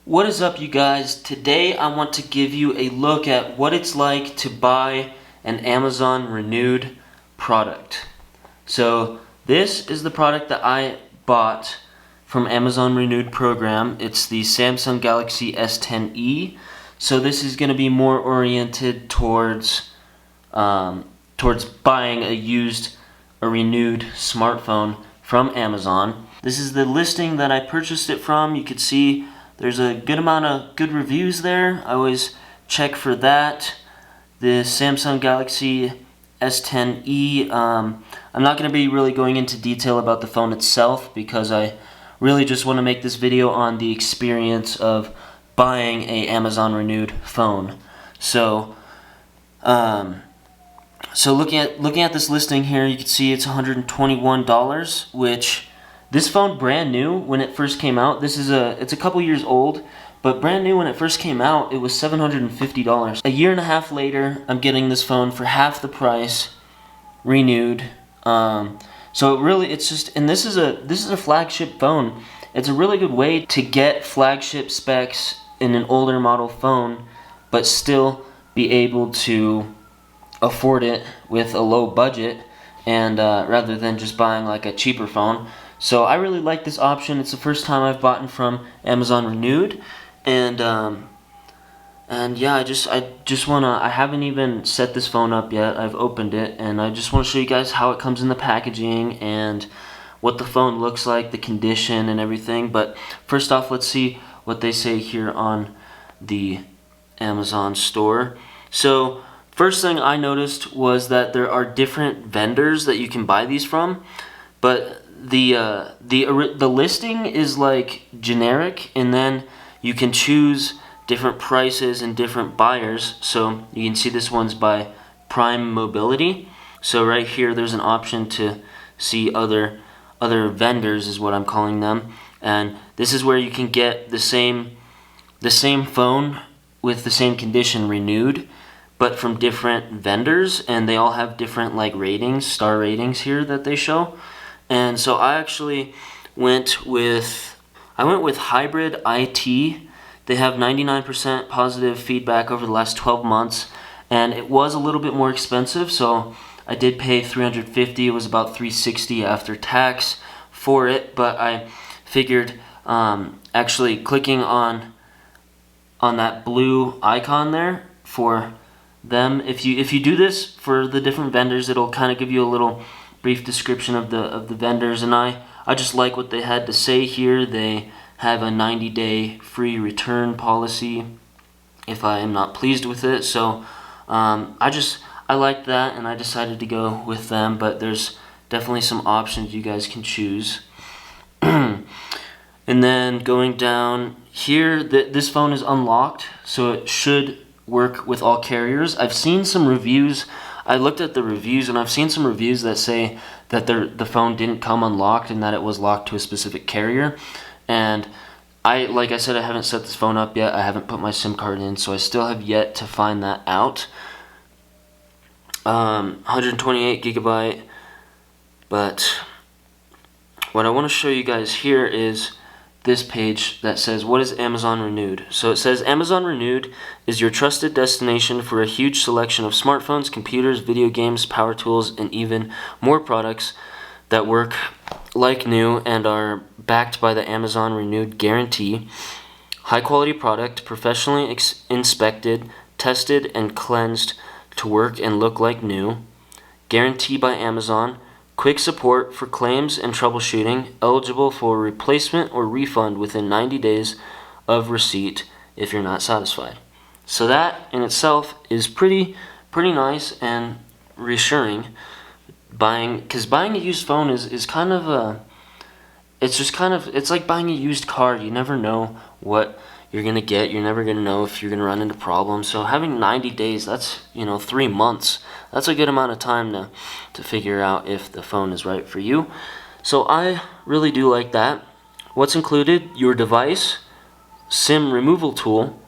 What is up, you guys? Today I want to give you a look at what it's like to buy an Amazon Renewed product. So this is the product that I bought from Amazon Renewed program. It's the Samsung Galaxy S10e. So this is going to be more oriented towards buying a renewed smartphone from Amazon. This is the listing that I purchased it from. You can see there's a good amount of good reviews there. I always check for that. The Samsung Galaxy S10e. I'm not going to be really going into detail about the phone itself because I really just want to make this video on the experience of buying a Amazon Renewed phone. So looking at this listing here, you can see it's $121, which this phone brand new when it first came out. It's a couple years old, but brand new when it first came out, it was $750. A year and a half later, I'm getting this phone for half the price, renewed. So it's just, and this is a flagship phone. It's a really good way to get flagship specs in an older model phone, but still be able to afford it with a low budget, and rather than just buying like a cheaper phone. So I really like this option. It's the first time I've bought from Amazon Renewed, and yeah, I haven't even set this phone up yet. I've opened it, and I just want to show you guys how it comes in the packaging and what the phone looks like, the condition and everything. But first off, let's see what they say here on the Amazon store. So first thing I noticed was that there are different vendors that you can buy these from, but the listing is like generic, and then you can choose different prices and different buyers. So you can see this one's by Prime Mobility. So right here there's an option to see other vendors is what I'm calling them, and this is where you can get the same phone with the same condition renewed, but from different vendors, and they all have different like ratings, star ratings here that they show. And so I actually went with Hybrid IT. They have 99% positive feedback over the last 12 months, and it was a little bit more expensive, so I did pay $350. It was about $360 after tax for it, but I figured actually clicking on that blue icon there for them, if you do this for the different vendors, it'll kind of give you a little brief description of the vendors, and I just like what they had to say here. They have a 90-day free return policy if I am not pleased with it. So I liked that, and I decided to go with them, but there's definitely some options you guys can choose. And then going down here, this phone is unlocked, so it should work with all carriers. I've seen some reviews. I looked at the reviews, and I've seen some reviews that say that the phone didn't come unlocked and that it was locked to a specific carrier. And like I said, I haven't set this phone up yet. I haven't put my SIM card in, so I still have yet to find that out. 128 gigabyte, but what I want to show you guys here is this page that says, what is Amazon Renewed? So it says, Amazon Renewed is your trusted destination for a huge selection of smartphones, computers, video games, power tools, and even more products that work like new and are backed by the Amazon Renewed guarantee. High quality product, professionally inspected, tested, and cleansed to work and look like new. Guarantee by Amazon. Quick support for claims and troubleshooting, eligible for replacement or refund within 90 days of receipt if you're not satisfied. So that in itself is pretty nice and reassuring. Because buying a used phone is kind of it's like buying a used car. You never know what you're gonna get. You're never gonna know if you're gonna run into problems. So having 90 days, that's 3 months. That's a good amount of time to figure out if the phone is right for you. So I really do like that. What's included? Your device, SIM removal tool,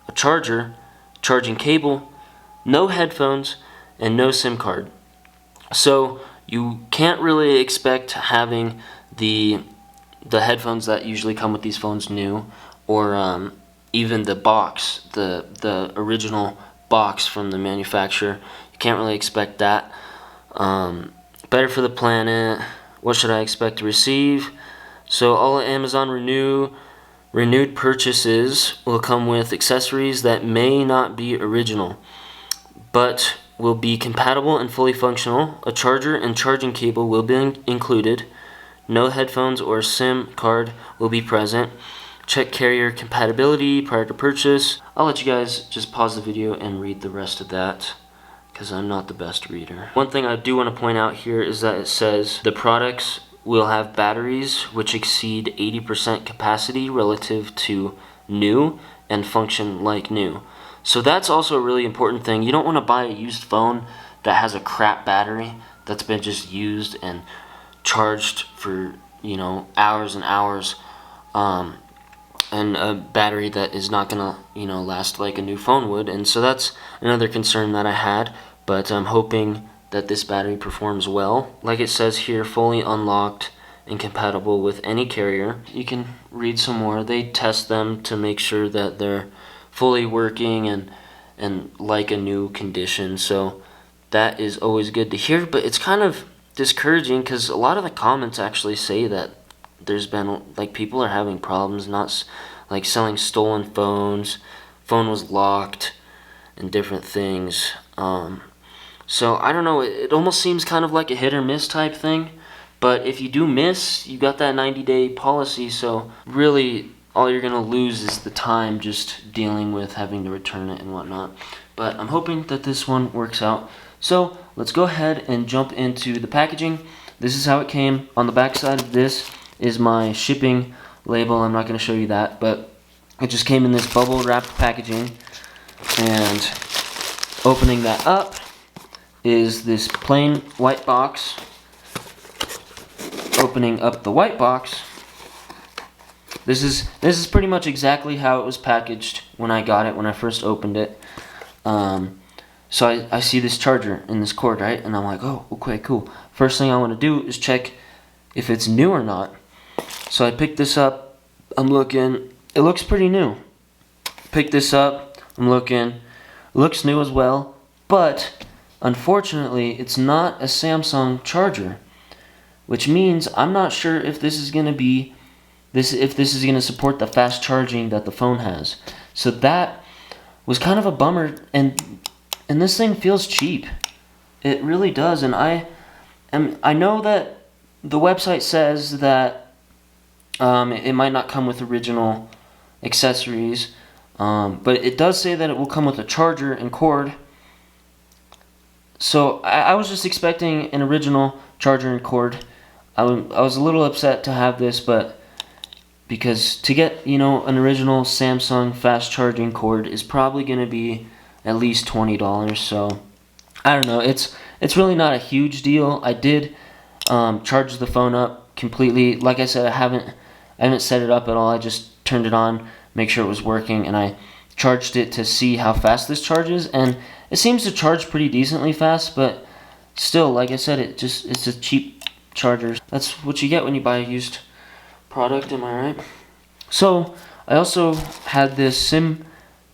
a charger, charging cable, no headphones, and no SIM card. So you can't really expect having the headphones that usually come with these phones new, or even the box, the original box from the manufacturer. You can't really expect that. Better for the planet. What should I expect to receive? So all Amazon renewed purchases will come with accessories that may not be original, but will be compatible and fully functional. A charger and charging cable will be included. No headphones or SIM card will be present. Check carrier compatibility prior to purchase. I'll let you guys just pause the video and read the rest of that, because I'm not the best reader. One thing I do want to point out here is that it says the products will have batteries which exceed 80% capacity relative to new and function like new. So that's also a really important thing. You don't want to buy a used phone that has a crap battery that's been just used and charged for, you know, hours and hours, and a battery that is not gonna, you know, last like a new phone would. And so that's another concern that I had, but I'm hoping that this battery performs well. Like it says here, fully unlocked and compatible with any carrier. You can read some more. They test them to make sure that they're fully working and like a new condition. So that is always good to hear, but it's kind of discouraging because a lot of the comments actually say that there's been, like, people are having problems, not like selling stolen phones, phone was locked, and different things. So I don't know, it almost seems kind of like a hit or miss type thing, but if you do miss, you got that 90-day policy, so really all you're gonna lose is the time just dealing with having to return it and whatnot. But I'm hoping that this one works out. So let's go ahead and jump into the packaging. This is how it came. On the back side of this is my shipping label. I'm not going to show you that, but it just came in this bubble wrapped packaging, and opening that up is this plain white box. Opening up the white box, this is pretty much exactly how it was packaged when I got it, when I first opened it. So I see this charger in this cord, right? And I'm like, oh, okay, cool. First thing I want to do is check if it's new or not. So I picked this up, I'm looking, it looks pretty new. Pick this up, I'm looking, it looks new as well, but unfortunately it's not a Samsung charger, which means I'm not sure if this is going to be, if this is going to support the fast charging that the phone has. So that was kind of a bummer, and this thing feels cheap. It really does, and I know that the website says that it might not come with original accessories, but it does say that it will come with a charger and cord. So I was just expecting an original charger and cord. I was a little upset to have this, but because to get, you know, an original Samsung fast charging cord is probably going to be at least $20. So I don't know, it's really not a huge deal. I did charge the phone up completely. Like I said, I haven't set it up at all. I just turned it on, make sure it was working, and I charged it to see how fast this charges, and it seems to charge pretty decently fast, but still, like I said, it's a cheap charger. That's what you get when you buy a used product, am I right? So I also had this SIM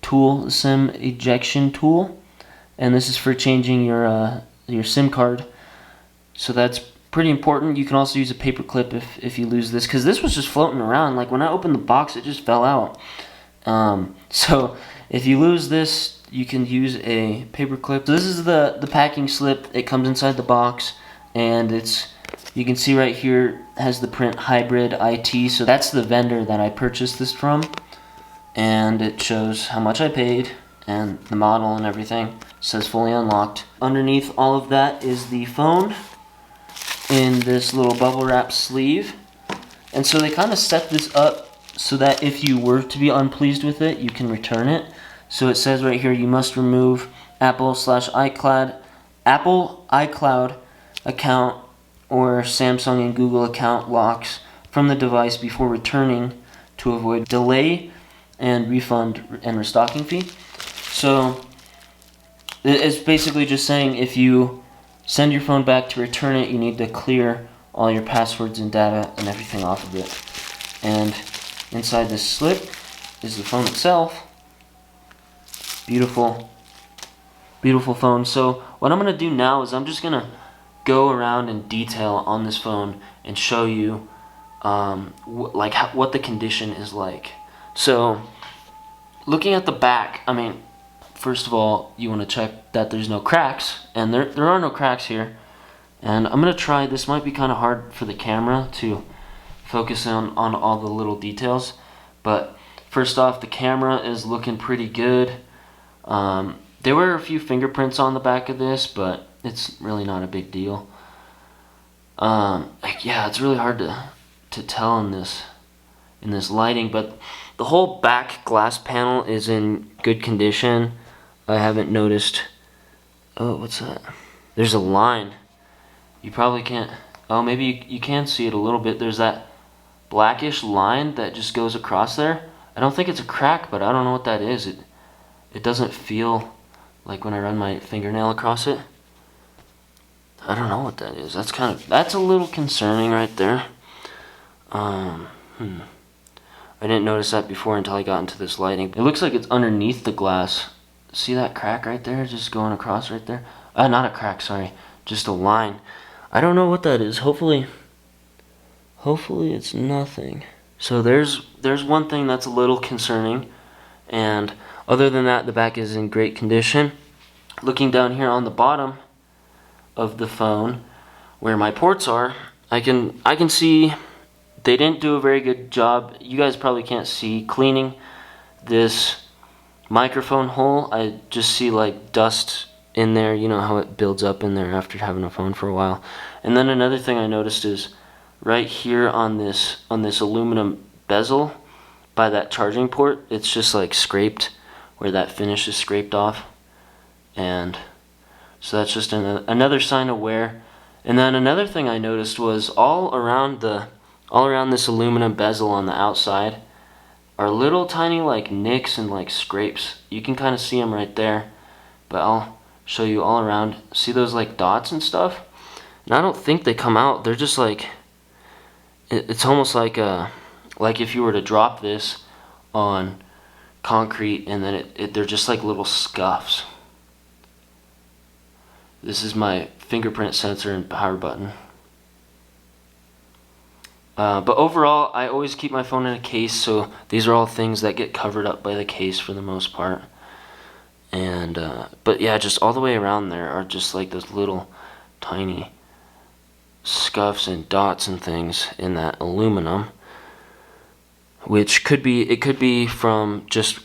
tool, the SIM ejection tool, and this is for changing your SIM card. So that's pretty important. You can also use a paper clip if you lose this, because this was just floating around. Like when I opened the box, it just fell out. So if you lose this, you can use a paper clip. So this is the packing slip. It comes inside the box, and you can see right here it has the print hybrid IT. So that's the vendor that I purchased this from, and it shows how much I paid and the model and everything. It says fully unlocked. Underneath all of that is the phone in this little bubble wrap sleeve, and so they kind of set this up so that if you were to be unpleased with it, you can return it. So it says right here, you must remove Apple/iCloud account or Samsung and Google account locks from the device before returning to avoid delay and refund and restocking fee. So it's basically just saying if you send your phone back to return it, you need to clear all your passwords and data and everything off of it. And inside this slip is the phone itself. Beautiful, beautiful phone. So what I'm gonna do now is I'm just gonna go around in detail on this phone and show you what the condition is like. So looking at the back, I mean, first of all, you want to check that there's no cracks, and there are no cracks here. And I'm gonna try, this might be kind of hard for the camera to focus on all the little details, but first off, the camera is looking pretty good. There were a few fingerprints on the back of this, but it's really not a big deal. Yeah, it's really hard to tell in this lighting, but the whole back glass panel is in good condition. I haven't noticed. Oh, what's that? There's a line. You probably can't. Oh, maybe you can see it a little bit. There's that blackish line that just goes across there. I don't think it's a crack, but I don't know what that is. It doesn't feel like when I run my fingernail across it. I don't know what that is. That's a little concerning right there. I didn't notice that before until I got into this lighting. It looks like it's underneath the glass. See that crack right there, just going across right there? Not a crack, sorry, just a line. I don't know what that is. Hopefully it's nothing. So there's one thing that's a little concerning, and other than that, the back is in great condition. Looking down here on the bottom of the phone, where my ports are, I can see they didn't do a very good job. You guys probably can't see cleaning this microphone hole. I just see like dust in there. You know how it builds up in there after having a phone for a while. And then another thing I noticed is right here on this aluminum bezel by that charging port, it's just like scraped where that finish is scraped off. And so that's just another sign of wear. And then another thing I noticed was all around this aluminum bezel on the outside are little tiny like nicks and like scrapes. You can kind of see them right there, but I'll show you all around. See those like dots and stuff? And I don't think they come out. They're just like, it's almost like if you were to drop this on concrete and then they're just like little scuffs. This is my fingerprint sensor and power button. But overall, I always keep my phone in a case, so these are all things that get covered up by the case for the most part. And but yeah, just all the way around there are just like those little tiny scuffs and dots and things in that aluminum, which could be from just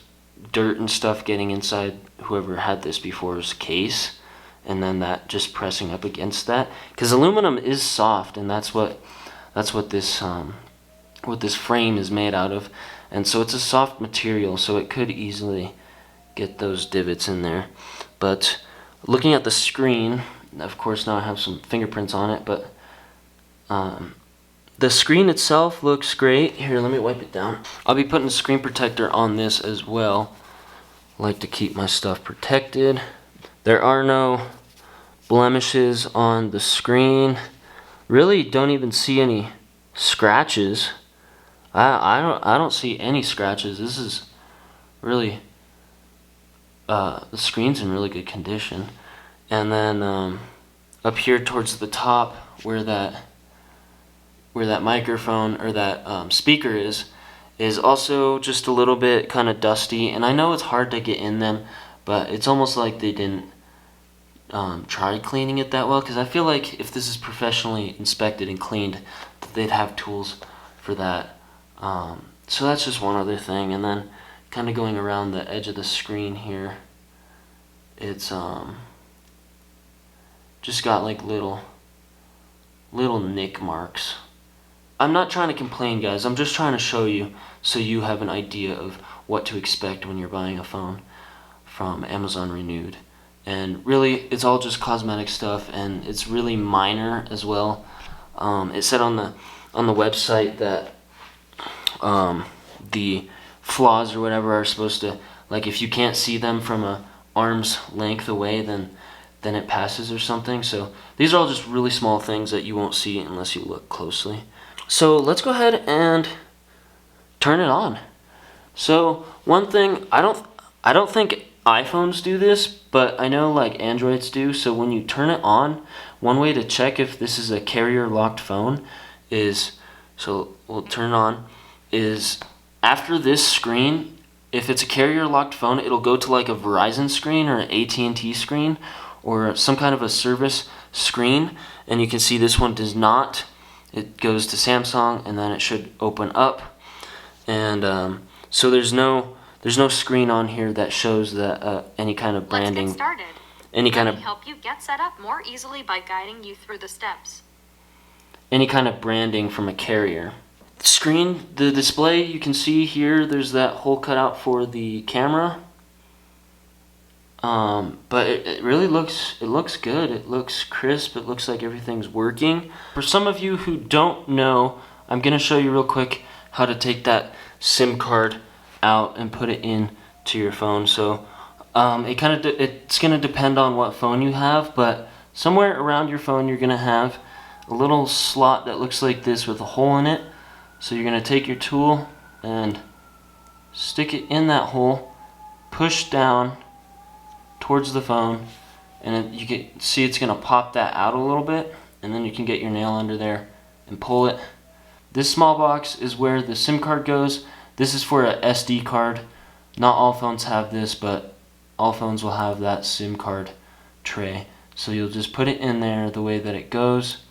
dirt and stuff getting inside whoever had this before's case, and then that just pressing up against that, because aluminum is soft, and that's what this frame is made out of, and so it's a soft material, so it could easily get those divots in there. But looking at the screen, of course now I have some fingerprints on it, but the screen itself looks great. Here, let me wipe it down. I'll be putting a screen protector on this as well. I like to keep my stuff protected. There are no blemishes on the screen. Really don't even see any scratches. I don't see any scratches. This is really the screen's in really good condition. And then up here towards the top where that microphone or that speaker is also just a little bit kind of dusty, and I know it's hard to get in them, but it's almost like they didn't try cleaning it that well, because I feel like if this is professionally inspected and cleaned, they'd have tools for that. So that's just one other thing. And then kind of going around the edge of the screen here, it's just got like little nick marks. I'm not trying to complain, guys. I'm just trying to show you so you have an idea of what to expect when you're buying a phone from Amazon Renewed. And really, it's all just cosmetic stuff, and it's really minor as well. It said on the website that the flaws or whatever are supposed to, like, if you can't see them from a arm's length away, then it passes or something. So these are all just really small things that you won't see unless you look closely. So let's go ahead and turn it on. So one thing, I don't think iPhones do this, but I know like Androids do. So when you turn it on, one way to check if this is a carrier locked phone is, so we'll turn it on, is after this screen, if it's a carrier locked phone, it'll go to like a Verizon screen or an AT&T screen or some kind of a service screen, and you can see this one does not. It goes to Samsung and then it should open up, and so there's no screen on here that shows that any kind of branding. Let's get started. Any kind Let of me help you get set up more easily by guiding you through the steps. any kind of branding from a carrier. The screen, the display, you can see here there's that hole cut out for the camera. But it really looks good. It looks crisp. It looks like everything's working. For some of you who don't know, I'm gonna show you real quick how to take that SIM card out and put it in to your phone. So it's gonna depend on what phone you have, but somewhere around your phone you're gonna have a little slot that looks like this with a hole in it. So you're gonna take your tool and stick it in that hole, push down towards the phone, and you can see it's gonna pop that out a little bit, and then you can get your nail under there and pull it. This small box is where the SIM card goes. This is for a SD card. Not all phones have this, but all phones will have that SIM card tray. So you'll just put it in there the way that it goes,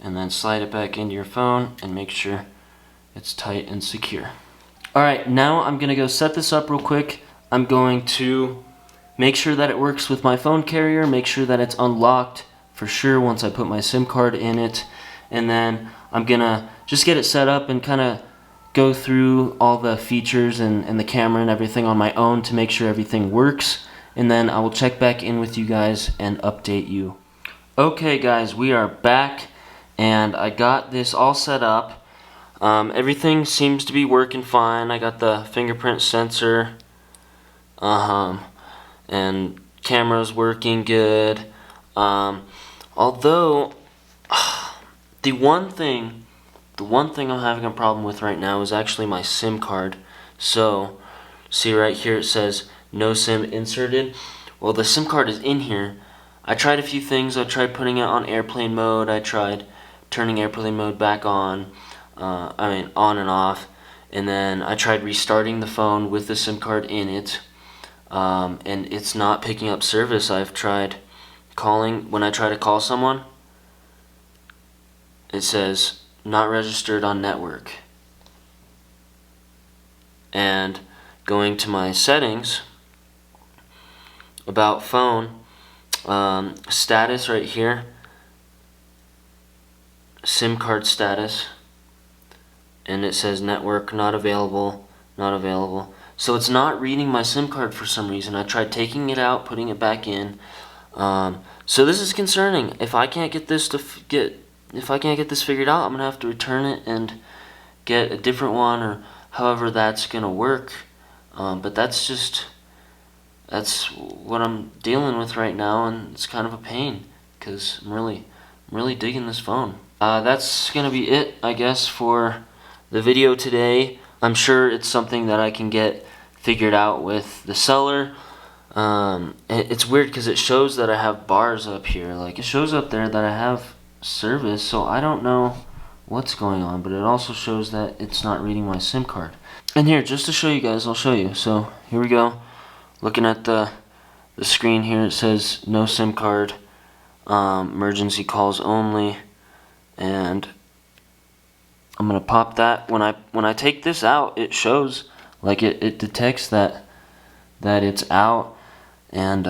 and then slide it back into your phone and make sure it's tight and secure. Alright, now I'm gonna go set this up real quick. I'm going to make sure that it works with my phone carrier, make sure that it's unlocked for sure once I put my SIM card in it, and then I'm gonna just get it set up and kind of go through all the features and the camera and everything on my own to make sure everything works, and then I will check back in with you guys and update you. Okay guys, we are back and I got this all set up. Everything seems to be working fine. I got the fingerprint sensor, and camera's working good. Although the one thing I'm having a problem with right now is actually my SIM card. So see right here it says no SIM inserted. Well, the SIM card is in here. I tried a few things. I tried putting it on airplane mode. I tried turning airplane mode back on. On and off. And then I tried restarting the phone with the SIM card in it. And it's not picking up service. I've tried calling. When I try to call someone, it says not registered on network. And going to my settings, about phone, status right here, SIM card status, and it says network not available, not available. So it's not reading my SIM card for some reason. I tried taking it out, putting it back in. So this is concerning. If I can't get this figured out, I'm gonna have to return it and get a different one, or however that's gonna work. But that's what I'm dealing with right now, and it's kind of a pain because I'm really digging this phone. That's gonna be it, I guess, for the video today. I'm sure it's something that I can get figured out with the seller. It's weird because it shows that I have bars up here. Like, it shows up there that I have service, so I don't know what's going on, but it also shows that it's not reading my SIM card. And here, just to show you guys, I'll show you. So here we go. Looking at the screen here, it says no SIM card, emergency calls only, and I'm gonna pop that. When I take this out, it shows, like, it detects that it's out, and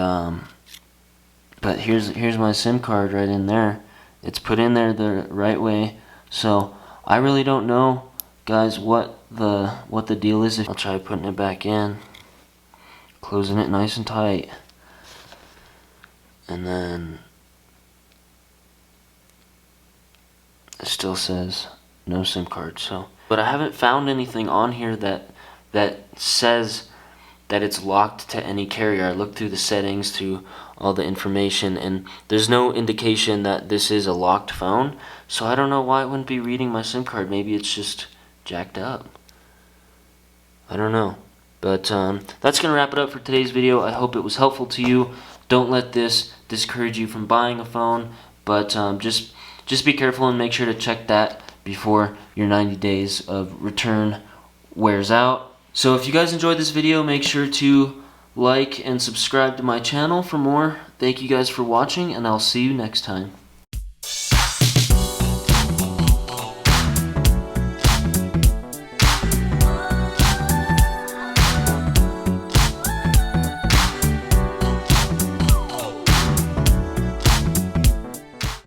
but here's my SIM card right in there. It's put in there the right way. So I really don't know, guys, what the deal is. I'll try putting it back in, closing it nice and tight, and then it still says no SIM card. So, but I haven't found anything on here that says that it's locked to any carrier. I looked through the settings, through all the information, and there's no indication that this is a locked phone. So I don't know why it wouldn't be reading my SIM card. Maybe it's just jacked up. I don't know. But that's going to wrap it up for today's video. I hope it was helpful to you. Don't let this discourage you from buying a phone, but just be careful and make sure to check that before your 90 days of return wears out. So if you guys enjoyed this video, make sure to like and subscribe to my channel for more. Thank you guys for watching, and I'll see you next time.